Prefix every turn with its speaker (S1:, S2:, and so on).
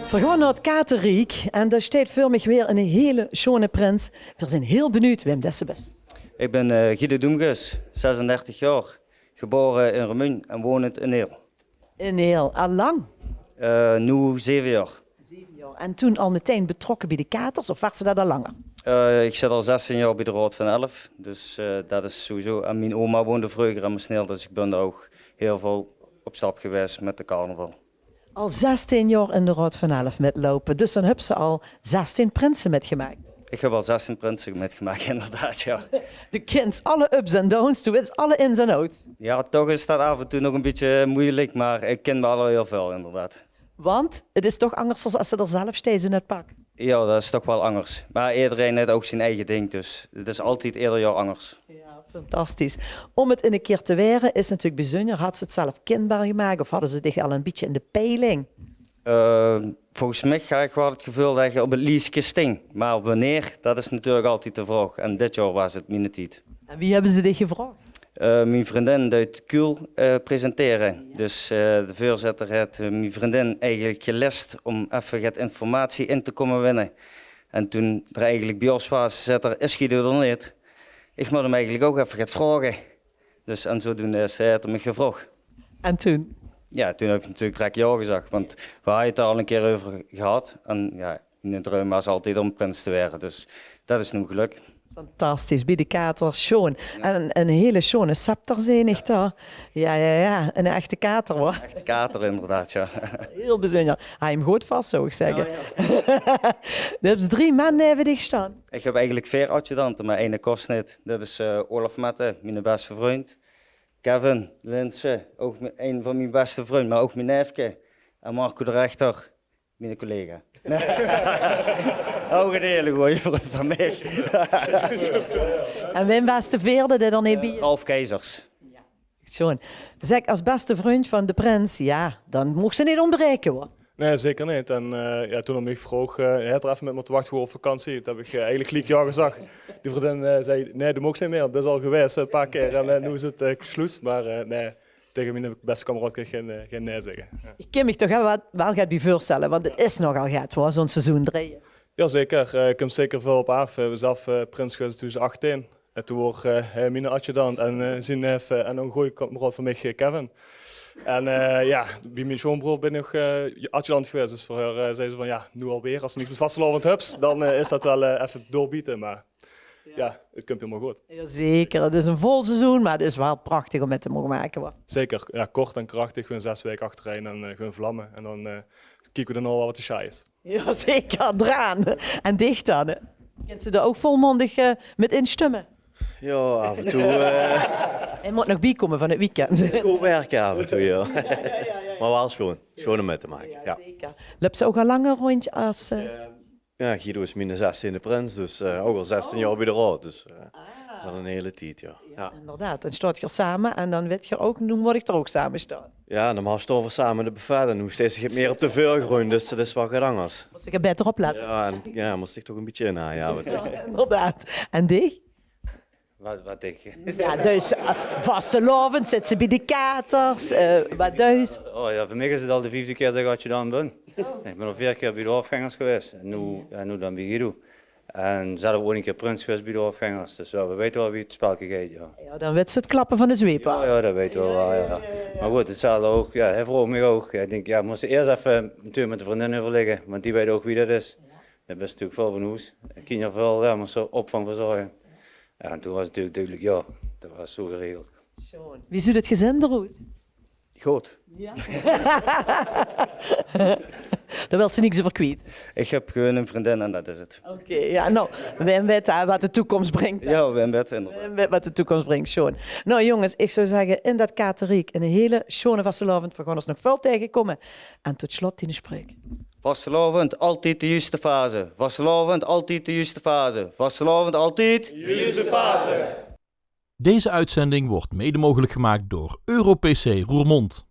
S1: We gaan naar het Kateriek en daar staat voor mij weer een hele schone prins. We zijn heel benieuwd wem dat is.
S2: Ik ben Guido Doemges, 36 jaar, geboren in Remun en wonend in Heel.
S1: In heel, al lang?
S2: Nu 7 jaar.
S1: 7 jaar. En toen al meteen betrokken bij de katers of was ze dat al langer?
S2: Ik zit al 16 jaar bij de Raad van 11, dus dat is sowieso. En mijn oma woonde vroeger aan Mesneel, dus ik ben daar ook heel veel op stap geweest met de carnaval.
S1: Al 16 jaar in de Raad van 11 met lopen, dus dan hebben ze al 16 prinsen metgemaakt.
S2: Ik heb al 16 prinsen metgemaakt, inderdaad, ja.
S1: De kent alle ups en downs, toen weet alle ins en outs.
S2: Ja, toch is dat af en toe nog een beetje moeilijk, maar ik ken me al heel veel, inderdaad.
S1: Want het is toch anders als ze er zelf steeds in het pak.
S2: Ja, dat is toch wel anders. Maar iedereen heeft ook zijn eigen ding, dus het is altijd ieder jaar anders.
S1: Ja, fantastisch. Om het in een keer te weren is natuurlijk bijzonder. Had ze het zelf kenbaar gemaakt of hadden ze zich al een beetje in de peiling?
S2: Volgens mij ga ik wel het gevoel dat je op het liefst sting. Maar wanneer, dat is natuurlijk altijd de vraag. En dit jaar was het mijn tijd.
S1: En wie hebben ze dit gevraagd?
S2: Mijn vriendin uit Kuul presenteren. Ja. Dus de voorzitter heeft mijn vriendin eigenlijk gelest om even wat informatie in te komen winnen. En toen er eigenlijk bij ons was, zegt er, is Guido er niet? Ik moet hem eigenlijk ook even gaan vragen. Dus en zodoende is hij me gevraagd.
S1: En toen?
S2: Ja, toen heb ik natuurlijk direct ja gezegd, want we hadden het er al een keer over gehad. En ja, mijn droom was altijd om prins te worden, dus dat is nu geluk.
S1: Fantastisch, bij de kater, schoon. Ja. En een hele schone sapter zijn, echt daar. Ja, een echte kater hoor.
S2: Een echte kater inderdaad, ja.
S1: Heel bijzonder. Hij hem goed vast, zou ik zeggen. Ja. Dus 3 mannen hebben dich staan.
S2: Ik heb eigenlijk 4 adjudanten, maar 1 kost niet. Dat is Olaf Mette, mijn beste vriend. Kevin Linse, ook een van mijn beste vrienden, maar ook mijn neefje. En Marco de Rechter, mijn collega. Ook een hele goeie vriend van mij.
S1: En wem was de vierde die dan niet bij je?
S2: Ralf Keizers.
S1: Ja, schoon. Zeg, als beste vriend van de prins, ja, dan mocht ze niet ontbreken hoor.
S3: Nee, zeker niet. En toen hij me vroeg, hij had er even met me te wachten op vakantie. Toen heb ik eigenlijk gelijk ja gezegd. Die vriendin zei, nee, dat mag niet meer. Dat is al geweest een paar keer en nu is het gesloes. Maar nee, tegen mijn beste kameraad kan ik geen nee zeggen. Ja.
S1: Ik kan me toch wel gaat bij voorstellen, want het is nogal gaat hoor, zo'n seizoen 3.
S3: Jazeker, ik heb zeker veel op af. We zelf prins geweest toen ze 18. En toen was hij mijn adjudant en zijn neef en een goede kameraad van mij, Kevin. En ja, bij mijn schoonbroer ben ik nog adjudant geweest, dus voor haar zei ze van ja, nu alweer. Als ze niks met vastelovend hebt, dan is dat wel even doorbieten, maar ja, het komt helemaal goed.
S1: Jazeker, het is een vol seizoen, maar het is wel prachtig om het te mogen maken. Hoor.
S3: Zeker, ja, kort en krachtig, gewoon 6 weken achtereen en gewoon vlammen. En dan kijken we dan al wat de shy is.
S1: Jazeker, draan en dicht dan. Kent ze er ook volmondig met instemmen?
S4: Ja, af en toe.
S1: Hij moet nog bijkomen van het weekend.
S4: Goed werken af en toe, ja. Maar wel schoon. Schoon om mee te maken. Ja.
S1: Zeker. Loopt ze ook al langer rondje als...
S4: Ja, Guido is mijn 16e prins, dus ook al 16 jaar bij de raad. Dus dat is al een hele tijd, ja.
S1: Ja, inderdaad. Dan staat je samen en dan weet je ook, nu moet ik er ook samen staan.
S4: Ja, dan staan we samen de bevel en nu steeds zich meer op de voorgrond, dus dat is wel goed anders.
S1: Moest ik er beter op letten.
S4: Ja, en, ja, moest ik toch een beetje in, ja.
S1: Inderdaad. En die?
S4: Wat denk je?
S1: Ja, dus vastelovend zit ze bij de katers, wat dus?
S5: Oh ja, voor mij is het al de 5e keer dat ik adjudant ben. Ik ben al 4 keer bij de hoofdgangers geweest en nu dan bij Guido. En zelf ook een keer prins geweest bij de hoofdgangers, dus ja, we weten wel wie het spelje gaat. Ja.
S1: Ja, dan weet ze het klappen van de zweep.
S5: Ja, dat weten we wel. Ja. Maar goed, hetzelfde ook. Ja, hij vroeg mij ook. Ik denk, ja, moest eerst even natuurlijk met de vriendin overleggen, want die weet ook wie dat is. Dat is natuurlijk veel van huis. Ik ken je veel, ja, moest er opvang verzorgen. Ja, en toen was het natuurlijk duidelijk, ja, dat was zo geregeld.
S1: Wie ziet het gezin eruit?
S5: Goed.
S1: Ja. Daar wil ze niks over kwijt.
S2: Ik heb gewoon een vriendin en dat is het.
S1: Oké, ja, nou, we weten wat de toekomst brengt.
S2: Ja, we hebben het inderdaad.
S1: We weten wat de toekomst brengt, schoon. Nou jongens, ik zou zeggen, in dat Kateriek, een hele schone vastelovend, we gaan ons nog veel tegenkomen. En tot slot die spreuk.
S2: Vastelovend, altijd de juiste fase. Vastelovend, altijd de juiste fase. Vastelovend, altijd de juiste fase.
S6: Deze uitzending wordt mede mogelijk gemaakt door EuroPC Roermond.